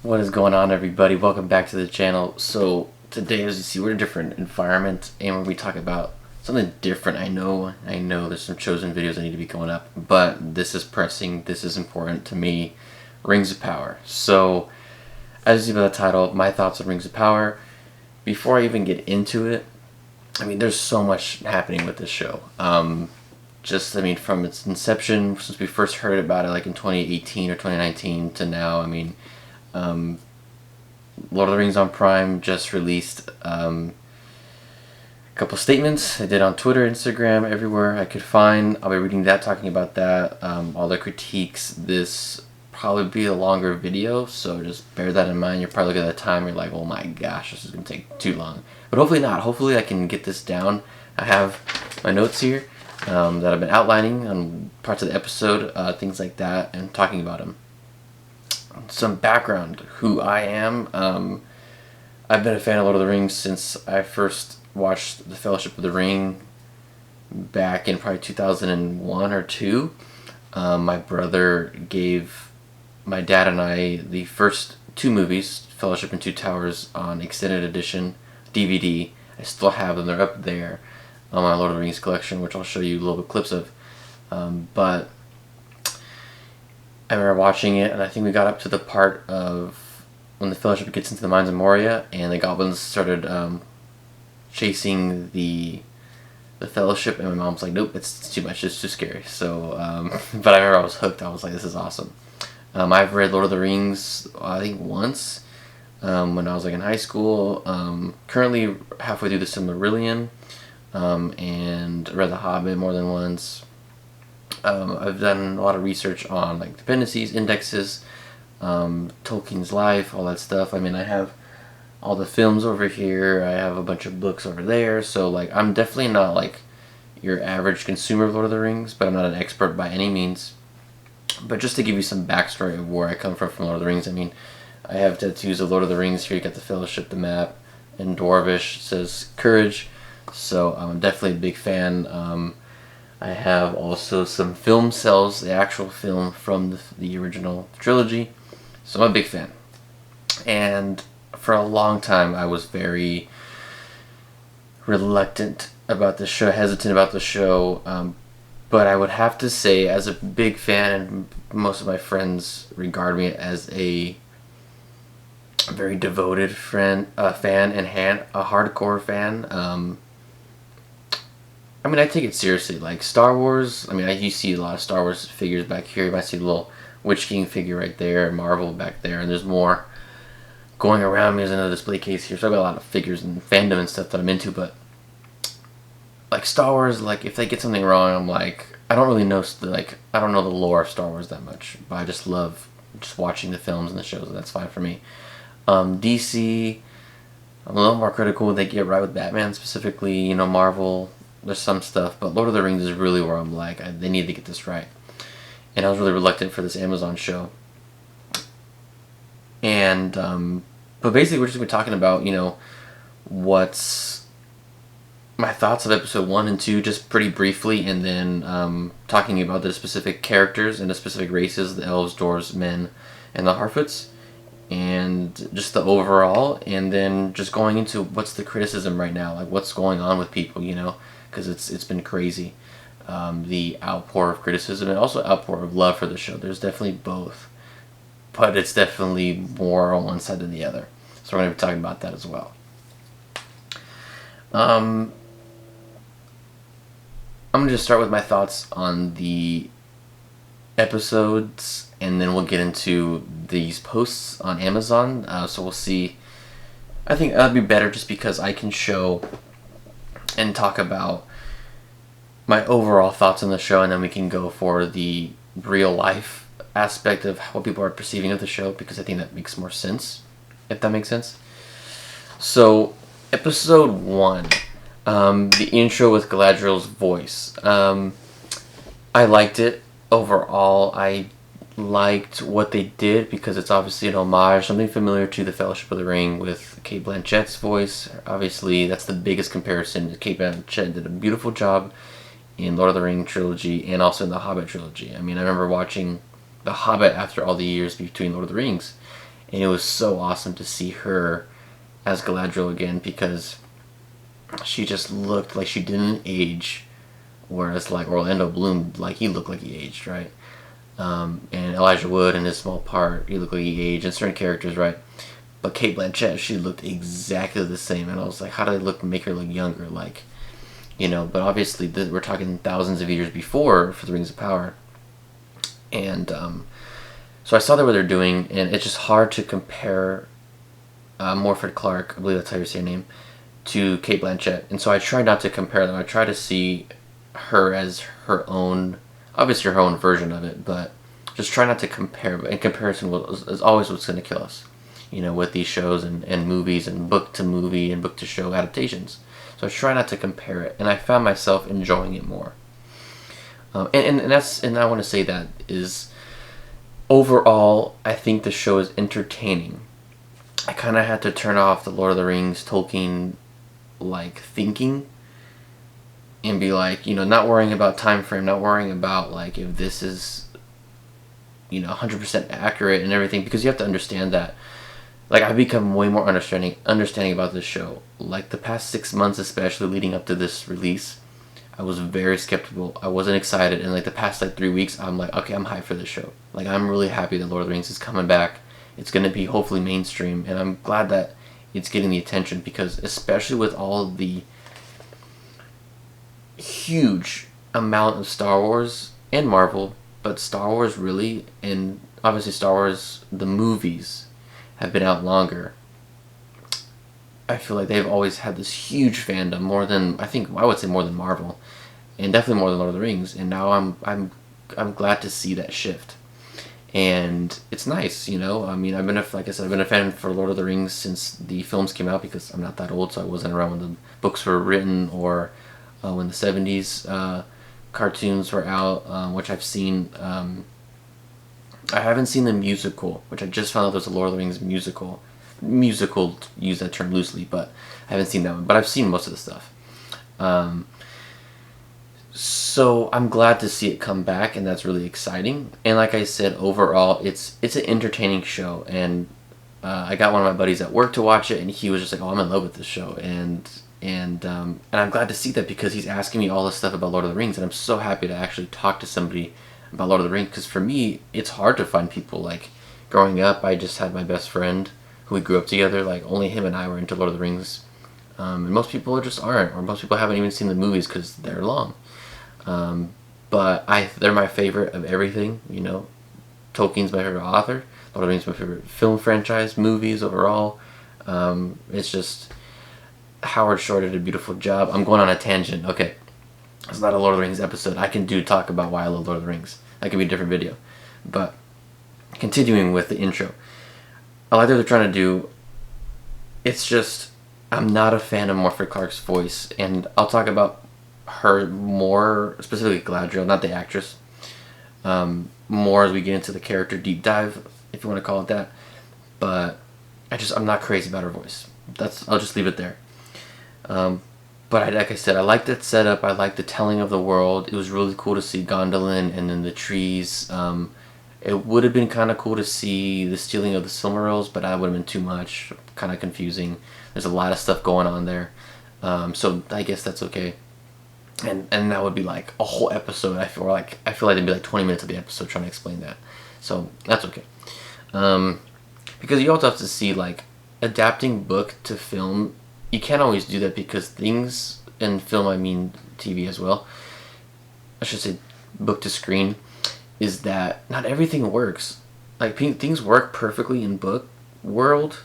What is going on, everybody? Welcome back to the channel. So today, as you see, we're in a different environment and when we talk about something different, I know there's some chosen videos that need to be going up, but this is pressing, this is important to me. Rings of Power. So as you see by the title, my thoughts on Rings of Power. Before I even get into it, I mean, there's so much happening with this show. From its inception, since we first heard about it, like in 2018 or 2019 to now, Lord of the Rings on Prime just released a couple statements. They did on Twitter, Instagram, everywhere I could find. I'll be reading that, talking about that, all the critiques. This probably be a longer video, so just bear that in mind. You're probably looking at the time, you're like, oh my gosh, this is going to take too long. But hopefully not. Hopefully I can get this down. I have my notes here that I've been outlining on parts of the episode, things like that, and talking about them. Some background, who I am. I've been a fan of Lord of the Rings since I first watched The Fellowship of the Ring back in probably 2001 or 2. My brother gave my dad and I the first two movies, Fellowship and Two Towers, on extended edition DVD. I still have them. They're up there on my Lord of the Rings collection, which I'll show you a little bit clips of. But I remember watching it, and I think we got up to the part of when the Fellowship gets into the Mines of Moria, and the goblins started chasing the Fellowship, and my mom's like, "Nope, it's too much. It's too scary." So, but I remember I was hooked. I was like, "This is awesome." I've read Lord of the Rings, I think once, when I was like in high school. Currently halfway through the Silmarillion, and read The Hobbit more than once. I've done a lot of research on like dependencies, indexes, Tolkien's life, all that stuff. I have all the films over here. I have a bunch of books over there. So like, I'm definitely not like your average consumer of Lord of the Rings, but I'm not an expert by any means. But just to give you some backstory of where I come from Lord of the Rings, I have tattoos of Lord of the Rings here. You got the Fellowship, the map, in Dwarvish it says courage. So I'm definitely a big fan. I have also some film cells, the actual film from the original trilogy. So I'm a big fan. And for a long time, I was very reluctant about the show, hesitant about the show. But I would have to say, as a big fan, and most of my friends regard me as a very devoted fan, a hardcore fan. I take it seriously. Like Star Wars, you see a lot of Star Wars figures back here. You might see the little Witch King figure right there, Marvel back there, and there's more going around me. There's another display case here, so I've got a lot of figures and fandom and stuff that I'm into, but like Star Wars, like if they get something wrong, I'm like, I don't really know, I don't know the lore of Star Wars that much, but I just love just watching the films and the shows, and that's fine for me. DC, I'm a little more critical when they get right with Batman specifically, Marvel. There's some stuff, but Lord of the Rings is really where I'm like, they need to get this right. And I was really reluctant for this Amazon show. And, but basically we're just going to be talking about, what's my thoughts of episode 1 and 2, just pretty briefly, and then talking about the specific characters and the specific races, the elves, dwarves, men, and the Harfoots, and just the overall, and then just going into what's the criticism right now, like what's going on with people, because it's been crazy, the outpour of criticism and also outpour of love for the show. There's definitely both, but it's definitely more on one side than the other. So we're going to be talking about that as well. I'm going to just start with my thoughts on the episodes, and then we'll get into these posts on Amazon. So we'll see. I think that'd be better just because I can show and talk about my overall thoughts on the show, and then we can go for the real life aspect of what people are perceiving of the show, because I think that makes more sense, if that makes sense. So, episode 1, the intro with Galadriel's voice. I liked it overall. I liked what they did because it's obviously an homage, something familiar to the Fellowship of the Ring with Cate Blanchett's voice. Obviously, that's the biggest comparison. Cate Blanchett did a beautiful job in Lord of the Ring trilogy and also in the Hobbit trilogy. I remember watching the Hobbit after all the years between Lord of the Rings, and it was so awesome to see her as Galadriel again, because she just looked like she didn't age, whereas like Orlando Bloom, like he looked like he aged, right? And Elijah Wood in his small part, he looked like he aged, and certain characters, right? But Kate Blanchett, she looked exactly the same, and I was like, how do they make her look younger? Like, but obviously we're talking thousands of years before for the Rings of Power, and so I saw that what they're doing, and it's just hard to compare Morfydd Clark, I believe that's how you say her name, to Kate Blanchett, and so I try not to compare them. I try to see her as her own, obviously her own version of it, but just try not to compare. In comparison is always what's going to kill us, with these shows and movies and book to movie and book to show adaptations. So I try not to compare it, and I found myself enjoying it more. And I want to say that is overall, I think the show is entertaining. I kind of had to turn off the Lord of the Rings Tolkien thinking, and be like, not worrying about time frame, not worrying about if this is 100% accurate and everything, because you have to understand that I've become way more understanding about this show. The past 6 months, especially leading up to this release, I was very skeptical. I wasn't excited, and the past 3 weeks, I'm like, okay, I'm hyped for this show. I'm really happy that Lord of the Rings is coming back. It's going to be hopefully mainstream, and I'm glad that it's getting the attention, because especially with all of the huge amount of Star Wars and Marvel, but Star Wars really, and obviously Star Wars, the movies, have been out longer. I feel like they've always had this huge fandom, more than, I would say more than Marvel, and definitely more than Lord of the Rings, and now I'm glad to see that shift. And it's nice, I've been like I said, I've been a fan for Lord of the Rings since the films came out, because I'm not that old, so I wasn't around when the books were written, or when the 70s cartoons were out, which I've seen. I haven't seen the musical, which I just found out there's a Lord of the Rings musical. Musical, to use that term loosely, but I haven't seen that one. But I've seen most of the stuff. So I'm glad to see it come back, and that's really exciting. And like I said, overall, it's an entertaining show. And I got one of my buddies at work to watch it, and he was just like, "Oh, I'm in love with this show." And I'm glad to see that, because he's asking me all this stuff about Lord of the Rings, and I'm so happy to actually talk to somebody about Lord of the Rings, because for me, it's hard to find people. Growing up, I just had my best friend who we grew up together. Only him and I were into Lord of the Rings, and most people just aren't, or most people haven't even seen the movies because they're long. But they're my favorite of everything. Tolkien's my favorite author. Lord of the Rings is my favorite film franchise, movies overall. It's just Howard Shore did a beautiful job. I'm going on a tangent. Okay, it's not a Lord of the Rings episode. I can talk about why I love Lord of the Rings. That could be a different video. But continuing with the intro, I like what they're trying to do. It's just, I'm not a fan of Morfydd Clark's voice, and I'll talk about her more, specifically Galadriel, not the actress, more as we get into the character deep dive, if you want to call it that. But I'm not crazy about her voice. I'll just leave it there. But like I said, I like that setup. I like the telling of the world. It was really cool to see Gondolin and then the trees. It would have been kind of cool to see the stealing of the Silmarils, but that would have been too much, kind of confusing. There's a lot of stuff going on there, so I guess that's okay. And that would be a whole episode. I feel like it'd be 20 minutes of the episode trying to explain that, so that's okay. Because you also have to see adapting book to film. You can't always do that, because things in film, I mean TV as well, I should say book to screen, is that not everything works. Things work perfectly in book world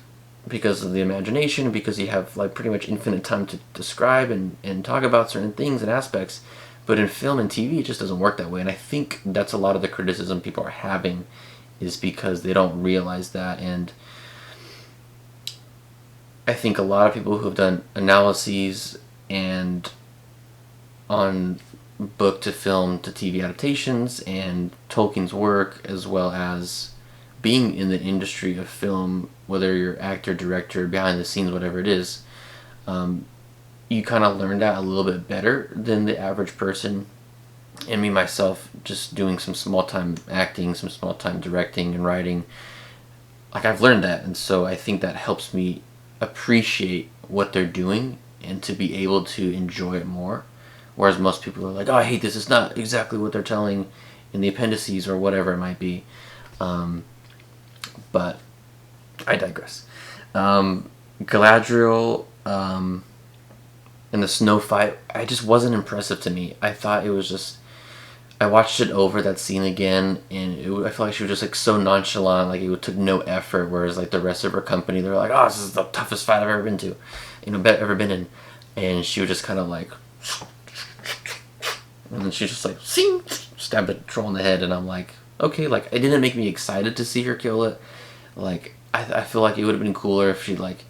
because of the imagination, because you have pretty much infinite time to describe and talk about certain things and aspects. But in film and TV, it just doesn't work that way. And I think that's a lot of the criticism people are having, is because they don't realize that. And I think a lot of people who have done analyses and on book to film to TV adaptations and Tolkien's work, as well as being in the industry of film, whether you're actor, director, behind the scenes, whatever it is, you kind of learn that a little bit better than the average person. And me, myself, just doing some small time acting, some small time directing and writing, like I've learned that, and so I think that helps me appreciate what they're doing and to be able to enjoy it more. Whereas most people are like, "Oh, I hate this. It's not exactly what they're telling in the appendices or whatever it might be." But I digress. Galadriel in the snow fight, I just wasn't impressive to me. I thought it was just. I watched it over that scene again, and I felt like she was just like so nonchalant, like it took no effort. Whereas like the rest of her company, they're like, "Oh, this is the toughest fight I've ever been to, ever been in," and she was just kind of like, and then she just like, sing, stabbed a troll in the head, and I'm like, okay, like it didn't make me excited to see her kill it. Like I feel like it would have been cooler if she like,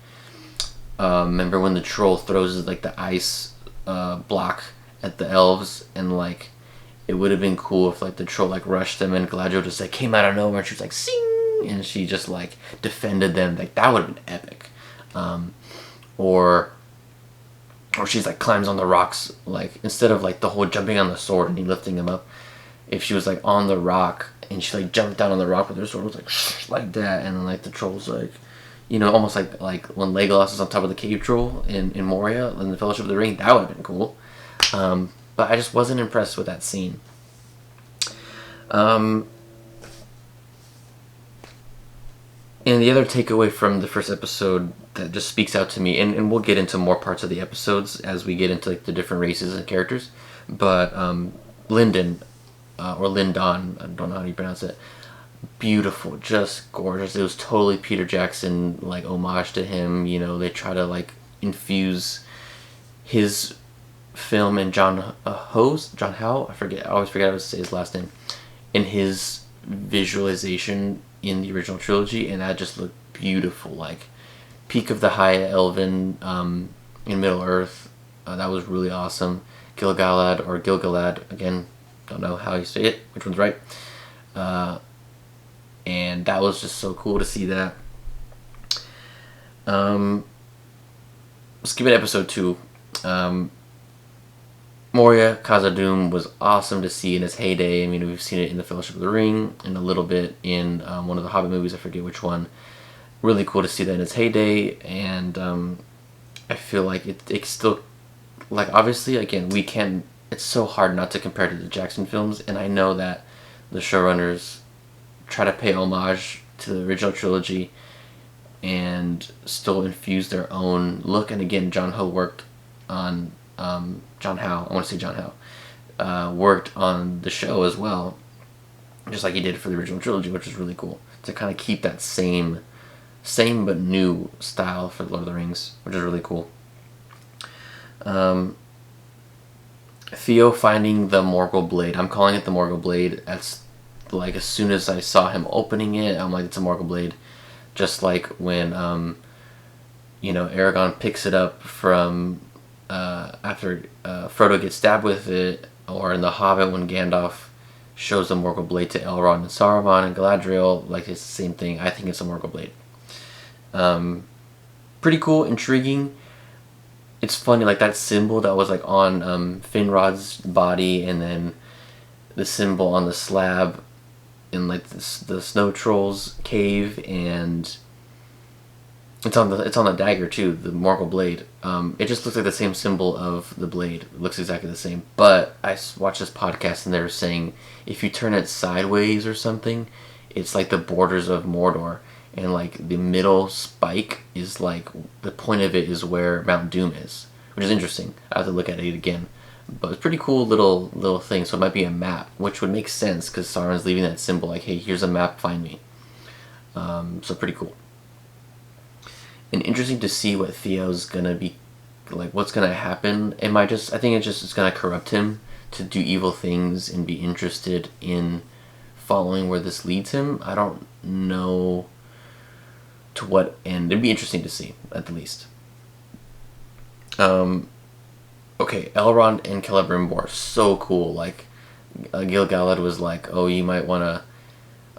remember when the troll throws like the ice block at the elves, and like it would have been cool if like the troll like rushed them and Galadriel just like came out of nowhere and she was like sing, and she just like defended them. Like that would have been epic. Or she's like climbs on the rocks, like instead of like the whole jumping on the sword and he lifting him up, if she was like on the rock and she like jumped down on the rock with her sword, was like that, and then like the troll's like, almost like when Legolas is on top of the cave troll in Moria in the Fellowship of the Ring. That would have been cool. But I just wasn't impressed with that scene. And the other takeaway from the first episode that just speaks out to me, and we'll get into more parts of the episodes as we get into like the different races and characters, but Lyndon, or Lyndon, I don't know how you pronounce it, beautiful, just gorgeous. It was totally Peter Jackson, like homage to him. They try to like infuse his film and John Howe, I always forget how to say his last name, in his visualization in the original trilogy, and that just looked beautiful, like peak of the High Elven in Middle Earth. That was really awesome. Gilgalad, again, don't know how you say it, which one's right. And that was just so cool to see that. Skipping episode 2, Moria Khazad-dûm was awesome to see in its heyday. I mean, we've seen it in the Fellowship of the Ring and a little bit in one of the Hobbit movies, I forget which one. Really cool to see that in its heyday, and I feel like it's still, like, obviously, again, it's so hard not to compare to the Jackson films, and I know that the showrunners try to pay homage to the original trilogy and still infuse their own look. And again, John Howe worked on John Howe worked on the show as well, just like he did for the original trilogy, which is really cool to kind of keep that same but new style for Lord of the Rings, which is really cool. Theo finding the Morgul blade. I'm calling it the Morgul blade. That's like, as soon as I saw him opening it, I'm like, it's a Morgul blade. Just like when Aragorn picks it up from after Frodo gets stabbed with it, or in The Hobbit when Gandalf shows the Morgul blade to Elrond and Saruman and Galadriel, like it's the same thing. I think it's a Morgul blade. Pretty cool, intriguing. It's funny, like that symbol that was like on Finrod's body, and then the symbol on the slab in like the Snow Troll's cave, and it's on the dagger too, the Morgul blade. It just looks like the same symbol of the blade. It looks exactly the same. But I watched this podcast and they were saying if you turn it sideways or something, it's like the borders of Mordor, and like the middle spike is like the point of it is where Mount Doom is, which is interesting. I have to look at it again. But it's a pretty cool little thing. So it might be a map, which would make sense because Sauron's leaving that symbol like, hey, here's a map, find me. So pretty cool. And interesting to see what Theo's gonna be, like what's gonna happen. I think it's gonna corrupt him to do evil things and be interested in following where this leads him. I don't know to what end. It'd be interesting to see, at the least. Okay, Elrond and Celebrimbor, so cool. Like, Gil-galad was like, oh, you might want to,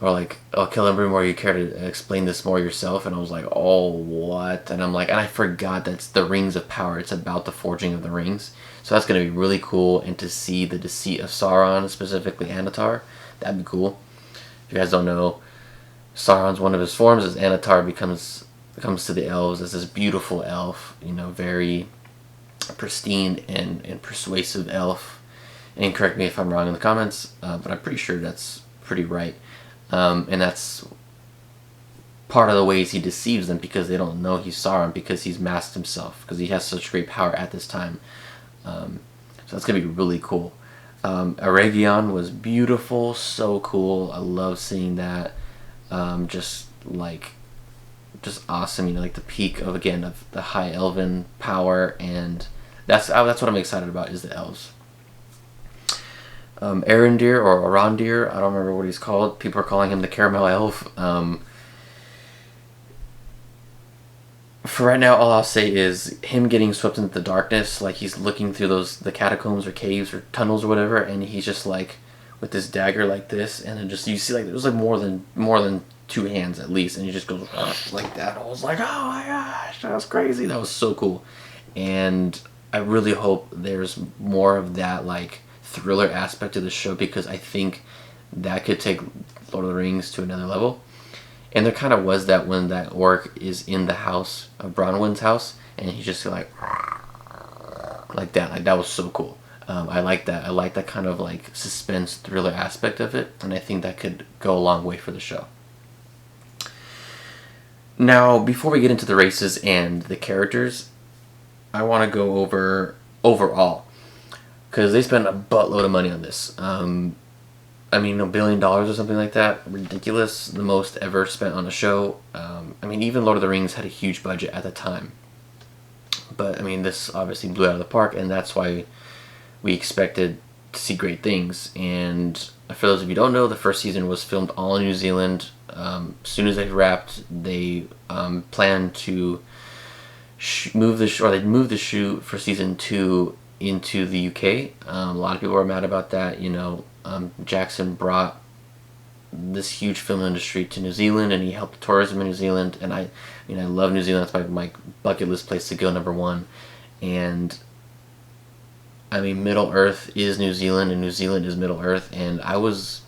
or like, oh, Celebrimbor, you care to explain this more yourself? And I was like, oh, what? And I'm like, and I forgot that's the Rings of Power. It's about the forging of the rings. So that's going to be really cool. And to see the deceit of Sauron, specifically Anatar, that'd be cool. If you guys don't know, Sauron's one of his forms as Anatar comes to the elves as this beautiful elf, very pristine and persuasive elf. And correct me if I'm wrong in the comments, but I'm pretty sure that's pretty right. And that's part of the ways he deceives them, because they don't know he's Sauron, because he's masked himself, because he has such great power at this time. So that's going to be really cool. Eregion was beautiful, so cool. I love seeing that. Just awesome, like the peak of the high elven power, and that's what I'm excited about, is the elves. Arondir or Arondir, I don't remember what he's called. People are calling him the Caramel Elf. For right now, all I'll say is him getting swept into the darkness, like he's looking through the catacombs or caves or tunnels or whatever, and he's just like with this dagger like this, and then just you see like there's like more than two hands at least, and he just goes like that. I was like, oh my gosh, that was crazy. That was so cool, and I really hope there's more of that like thriller aspect of the show, because I think that could take Lord of the Rings to another level. And there kind of was that when that orc is in the house of Bronwyn's house, and he's just like that. Like that was so cool. I like that. I like that kind of like suspense thriller aspect of it, and I think that could go a long way for the show. Now, before we get into the races and the characters, I want to go over overall, because they spent a buttload of money on this. $1 billion or something like that. Ridiculous. The most ever spent on a show. Even Lord of the Rings had a huge budget at the time. But, this obviously blew out of the park, and that's why we expected to see great things. And for those of you who don't know, the first season was filmed all in New Zealand. As soon as they wrapped, they planned to move the shoot for season 2 into the UK. A lot of people were mad about that. Jackson brought this huge film industry to New Zealand, and he helped tourism in New Zealand. And I love New Zealand. That's my bucket list place to go, number one. And Middle Earth is New Zealand, and New Zealand is Middle Earth. And I was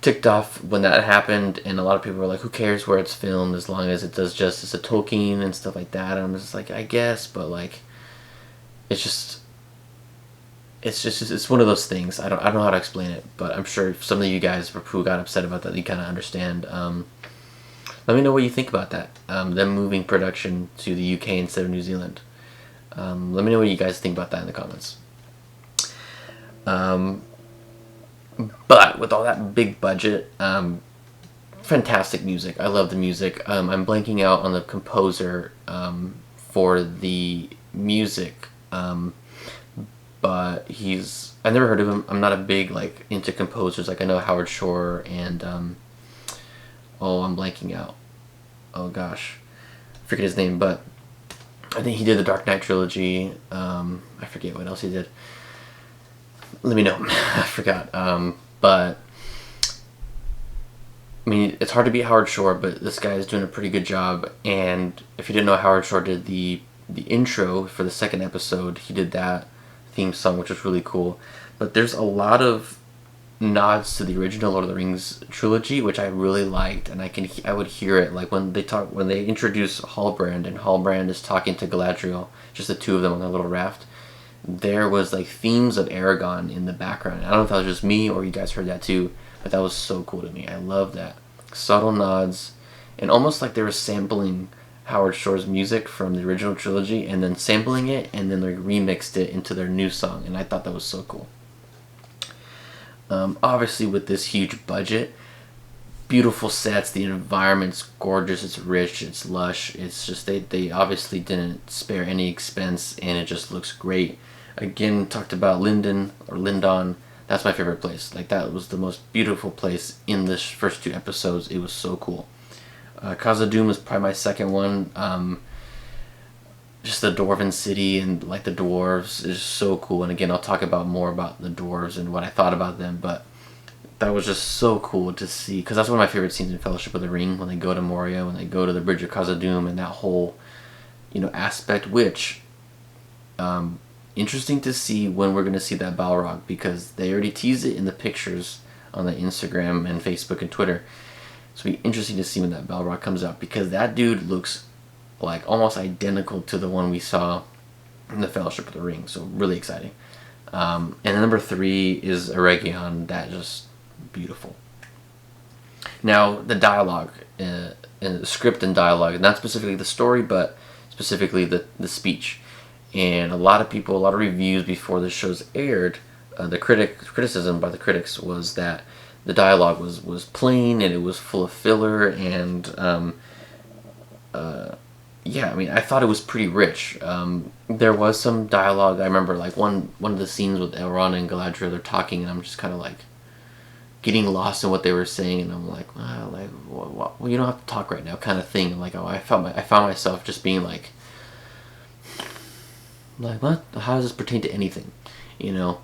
ticked off when that happened, and a lot of people were like, who cares where it's filmed as long as it does justice to Tolkien and stuff like that. And I'm just like, I guess, but like, it's one of those things. I don't know how to explain it, but I'm sure some of you guys who got upset about that, you kind of understand. Let me know what you think about that. Them moving production to the UK instead of New Zealand. Let me know what you guys think about that in the comments. But with all that big budget, fantastic music. I love the music. I'm blanking out on the composer for the music. But I've never heard of him. I'm not a big into composers. I know Howard Shore and I'm blanking out. Oh gosh, I forget his name, but I think he did the Dark Knight trilogy. I forget what else he did. Let me know. I forgot. But it's hard to beat Howard Shore, but this guy is doing a pretty good job. And if you didn't know, Howard Shore did the intro for the second episode. He did that theme song, which was really cool. But there's a lot of nods to the original Lord of the Rings trilogy, which I really liked, and I would hear it when they introduce Halbrand, and Halbrand is talking to Galadriel, just the two of them on that little raft. There was themes of Aragorn in the background. I don't know if that was just me or you guys heard that too, but that was so cool to me. I love that. Subtle nods, and almost like they were sampling Howard Shore's music from the original trilogy and then sampling it, and then they remixed it into their new song, and I thought that was so cool. Obviously with this huge budget, beautiful sets, the environment's gorgeous, it's rich, it's lush, it's just they obviously didn't spare any expense, and it just looks great. Again, talked about Lindon, that's my favorite place. That was the most beautiful place in the first 2 episodes. It was so cool. Khazad-dûm was probably my second one. Just the Dwarven city and the dwarves is so cool. And again, I'll talk more about the dwarves and what I thought about them, but that was just so cool to see, because that's one of my favorite scenes in Fellowship of the Ring, when they go to Moria, when they go to the Bridge of Khazad-dûm, and that whole aspect, which interesting to see when we're going to see that Balrog, because they already teased it in the pictures on the Instagram and Facebook and Twitter. So it'll be interesting to see when that Balrog comes out, because that dude looks like almost identical to the one we saw in the Fellowship of the Ring. So really exciting. And number 3 is Eregion. That just beautiful. Now the dialogue, and the script and dialogue, not specifically the story, but specifically the speech. And a lot of people, a lot of reviews before the show's aired, the criticism by the critics was that the dialogue was plain and it was full of filler, and yeah, I mean, I thought it was pretty rich. There was some dialogue. I remember like one of the scenes with Elrond and Galadriel, they're talking, and I'm just kind of like getting lost in what they were saying, and I'm like, wow, like, well, you don't have to talk right now, kind of thing. Like, oh, I found myself just being like, what? How does this pertain to anything, you know?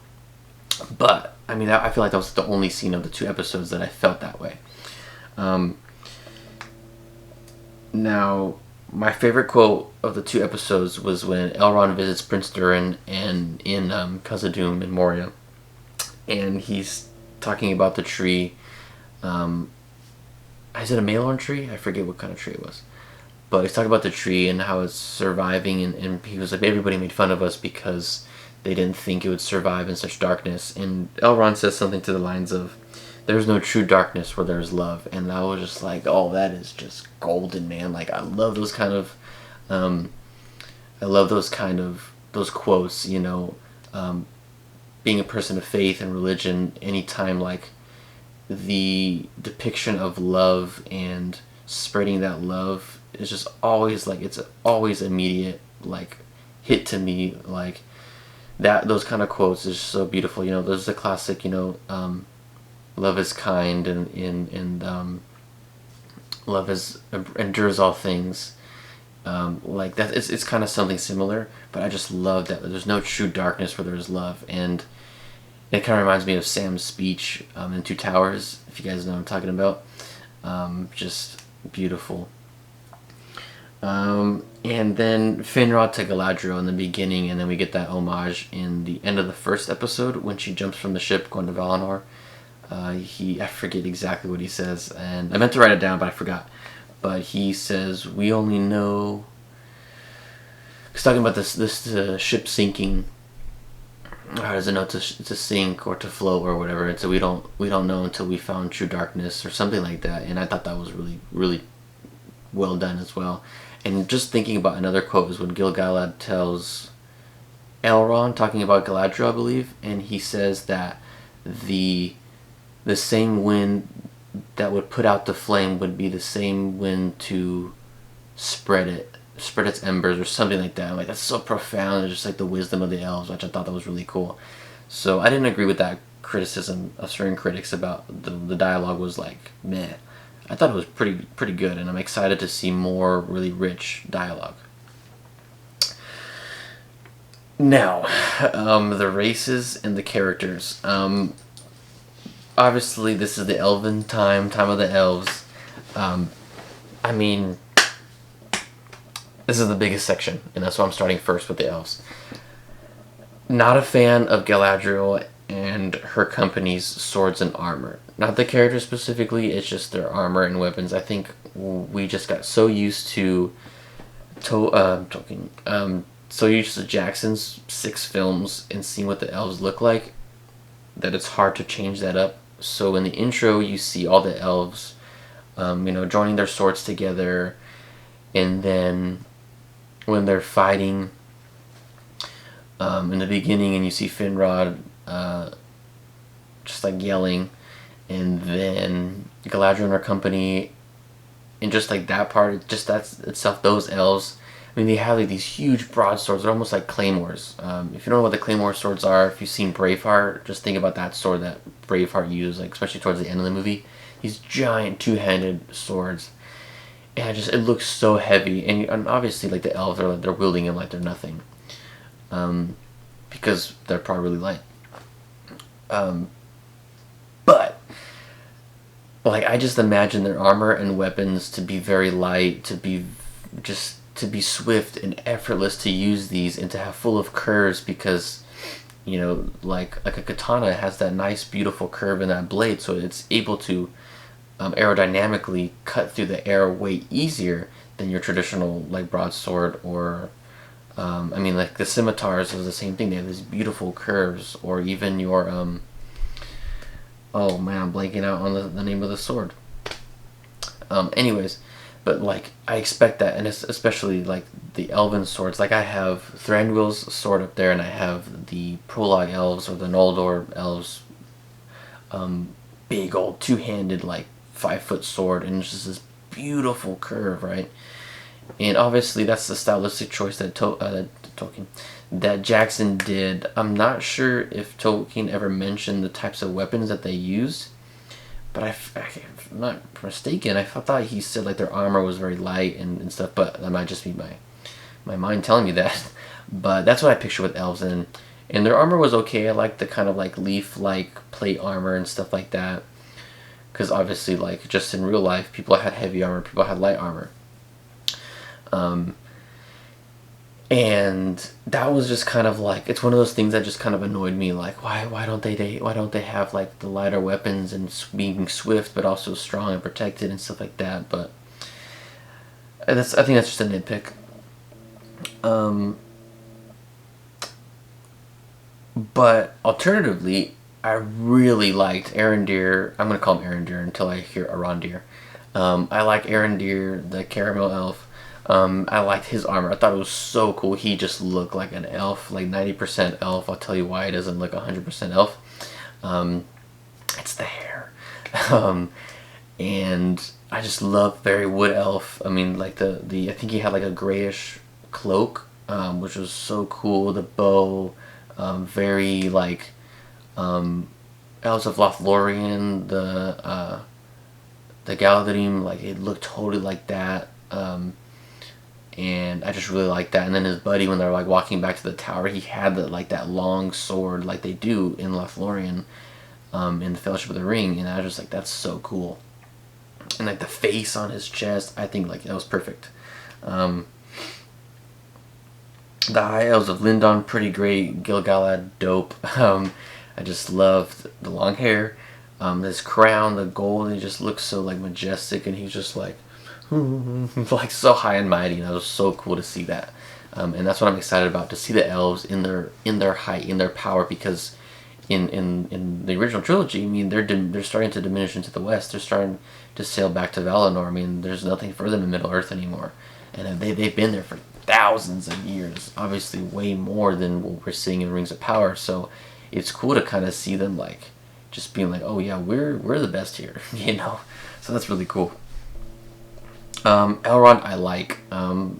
But I mean, I feel like that was the only scene of the 2 episodes that I felt that way. Now, my favorite quote of the 2 episodes was when Elrond visits Prince Durin and in Khazad-dûm in Moria, and he's talking about the tree. Is it a Maelorn tree? I forget what kind of tree it was. But he's talking about the tree and how it's surviving, and he was like, everybody made fun of us because they didn't think it would survive in such darkness. And Elrond says something to the lines of, there's no true darkness where there's love. And I was just like, oh, that is just golden, man. Like, I love those kind of, those quotes, you know, being a person of faith and religion, anytime like the depiction of love and spreading that love is just always like, it's always immediate like hit to me. Like that, those kind of quotes is so beautiful. You know, there's the classic, you know, love is kind, and love is endures all things. Like that, it's kind of something similar, but I just love that there's no true darkness where there's love. And it kind of reminds me of Sam's speech in Two Towers, if you guys know what I'm talking about. Just beautiful. And then Finrod to Galadriel in the beginning, and then we get that homage in the end of the first episode when she jumps from the ship going to Valinor. I forget exactly what he says, and I meant to write it down, but I forgot. But he says, we only know... He's talking about this ship sinking. How does it know to sink or to float or whatever? And so we don't know until we found true darkness or something like that. And I thought that was really, really well done as well. And just thinking about another quote is when Gil-galad tells Elrond, talking about Galadriel, I believe, and he says that the same wind that would put out the flame would be the same wind to spread its embers or something like that. I'm like, that's so profound. It's just like the wisdom of the elves, which I thought that was really cool. So I didn't agree with that criticism of certain critics about the dialogue was like, meh. I thought it was pretty good, and I'm excited to see more really rich dialogue. Now, the races and the characters. Obviously, this is the Elven time of the elves. I mean, this is the biggest section, and that's why I'm starting first with the elves. Not a fan of Galadriel and her company's swords and armor. Not the characters specifically, it's just their armor and weapons. I think we just got so used to so used to Jackson's 6 films and seeing what the elves look like that it's hard to change that up. So in the intro, you see all the elves, joining their swords together, and then when they're fighting in the beginning, and you see Finrod just like yelling, and then Galadriel and her company, and just like that part, just that's itself, those elves. I mean, they have like these huge broadswords. They're almost like claymores. If you don't know what the claymore swords are, if you've seen Braveheart, just think about that sword that Braveheart used, like especially towards the end of the movie. These giant two-handed swords, and it looks so heavy. And obviously, like the elves they're wielding them like they're nothing, because they're probably really light. But like I just imagine their armor and weapons to be very light, to be swift and effortless to use these, and to have full of curves, because you know, like a katana has that nice, beautiful curve in that blade, so it's able to aerodynamically cut through the air way easier than your traditional like broadsword or I mean, like the scimitars is the same thing. They have these beautiful curves, or even your oh man, I'm blanking out on the name of the sword. Anyways, but like I expect that, and it's especially like the elven swords. Like I have Thranduil's sword up there, and I have the Prologue elves or the Noldor elves, big old two-handed like 5-foot sword, and it's just this beautiful curve, right? And obviously that's the stylistic choice that Tolkien, that Jackson did. I'm not sure if Tolkien ever mentioned the types of weapons that they used, but if I'm not mistaken, I thought he said like their armor was very light and stuff, but that might just be my mind telling me that. But that's what I picture with elves, and their armor was okay. I like the kind of like leaf-like plate armor and stuff like that, because obviously like just in real life, people had heavy armor, people had light armor. And that was just kind of like, it's one of those things that just kind of annoyed me. Like, why don't they have like the lighter weapons and being swift but also strong and protected and stuff like that? But I think that's just a nitpick. But alternatively, I really liked Arondir. I'm gonna call him Arondir until I hear Arondir. I like Arondir, the caramel elf. I liked his armor. I thought it was so cool. He just looked like an elf, like 90% elf. I'll tell you why it doesn't look 100% elf. It's the hair. And I just love very wood elf. I mean, like the I think he had like a grayish cloak, which was so cool. The bow, very like Elves of Lothlorien, the Galadrim, like it looked totally like that. And I just really like that. And then his buddy, when they're like walking back to the tower, he had that long sword like they do in Lothlorien, in the Fellowship of the Ring, and I was just like, that's so cool. And like the face on his chest, I think like that was perfect. The High Elves of Lindon, pretty great. Gil-galad, dope. I just loved the long hair, this crown, the gold. He just looks so like majestic, and he's just like like so high and mighty, and that was so cool to see that. And that's what I'm excited about, to see the elves in their height, in their power, because in the original trilogy, I mean, they're starting to diminish into the west. They're starting to sail back to Valinor. I mean, there's nothing for them in Middle Earth anymore, and they've been there for thousands of years, obviously way more than what we're seeing in Rings of Power. So it's cool to kind of see them like just being like, oh yeah, we're the best here, you know. So that's really cool. Elrond, I like.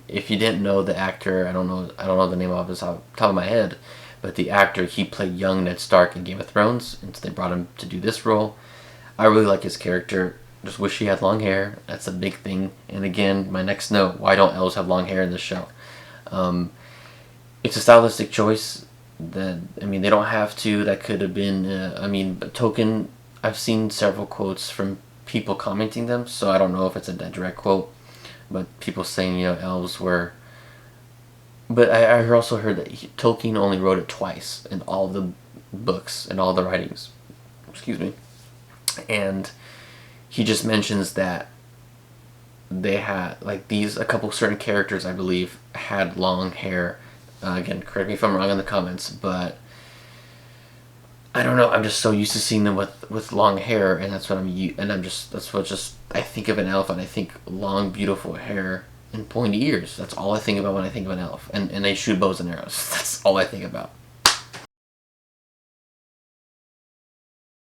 If you didn't know the actor, I don't know the name of his off the top of my head, but the actor, he played young Ned Stark in Game of Thrones, and so they brought him to do this role. I really like his character. Just wish he had long hair. That's a big thing. And again, my next note: why don't elves have long hair in this show? It's a stylistic choice. That, I mean, they don't have to. That could have been. I mean, Tolkien. I've seen several quotes from people commenting them, so I don't know if it's a direct quote, but people saying, you know, elves were. But I also heard that Tolkien only wrote it twice in all the books and all the writings. Excuse me. And he just mentions that they had like a couple certain characters, I believe, had long hair. Again, correct me if I'm wrong in the comments, but I don't know. I'm just so used to seeing them with long hair, and that's what I think of an elf, and I think long, beautiful hair and pointy ears. That's all I think about when I think of an elf, and they shoot bows and arrows. That's all I think about.